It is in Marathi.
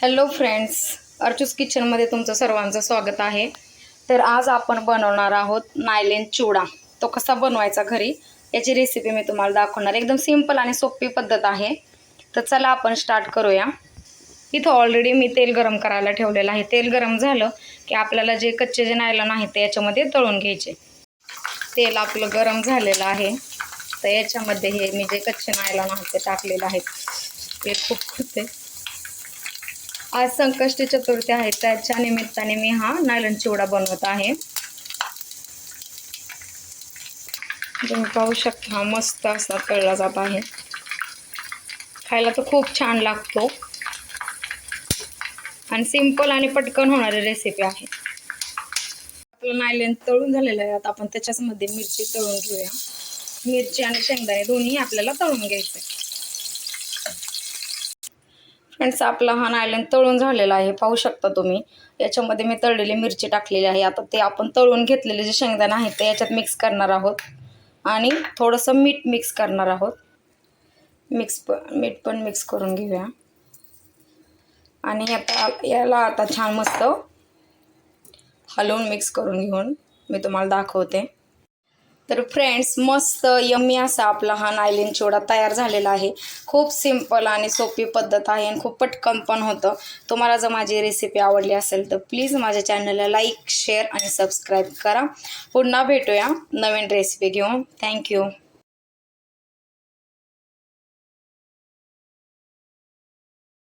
हॅलो फ्रेंड्स, अर्चूस किचनमध्ये तुमचं सर्वांचं स्वागत आहे। तर आज आपण बनवणार आहोत नायलेन चिवडा। तो कसा बनवायचा घरी याची रेसिपी मी तुम्हाला दाखवणार। एकदम सिंपल आणि सोपी पद्धत आहे। तर चला आपण स्टार्ट करूया। इथं ऑलरेडी मी तेल गरम करायला ठेवलेलं आहे। तेल गरम झालं की आपल्याला जे कच्चे जे नायलॉन आहेत ते याच्यामध्ये तळून घ्यायचे। तेल आपलं गरम झालेलं आहे। तर याच्यामध्ये हे मी जे कच्चे नायलॉन आहेत ते टाकलेले आहेत। ते खूप होते। आज संकष्टी चतुर्थी आहे, त्याच्या निमित्ताने मी हा नायलॉन चिवडा बनवत आहे। तुम्ही पाहू शकता हा मस्त असा तळला जात आहे। खायला तर खूप छान लागतो आणि सिंपल आणि पटकन होणारी रेसिपी आहे। आपलं नायलॉन तळून झालेलं आहे। आता आपण त्याच्यामध्ये मिरची तळून घेऊया। मिरची आणि शेंगदाणे दोन्ही आपल्याला तळून घ्यायचे। फ्रेंड्स, आपला हा नायलॉन तळून झालेला आहे। पाहू शकता तुम्ही याच्यामध्ये मी तळलेली मिरची टाकलेली आहे। आता ते आपण तळून घेतलेले जे शेंगदाणे आहेत ते याच्यात मिक्स करणार आहोत आणि थोडंसं मीठ मिक्स करणार आहोत। मीठ पण मिक्स करून घेऊया आणि आता याला आता छान मस्त हलवून मिक्स करून घेऊन मी तुम्हाला दाखवते। तर फ्रेंड्स, मस्त यम्मी असा आपला हा नायलॉन चिवडा तयार झालेला आहे। खूप सिंपल आणि सोपी पद्धत आहे आणि खूप पटकन पण होतं। तुम्हाला जर माझी रेसिपी आवडली असेल तर प्लीज माझ्या चॅनलला लाईक, शेअर आणि सबस्क्राईब करा। पुन्हा भेटूया नवीन रेसिपी घेऊन। थँक्यू।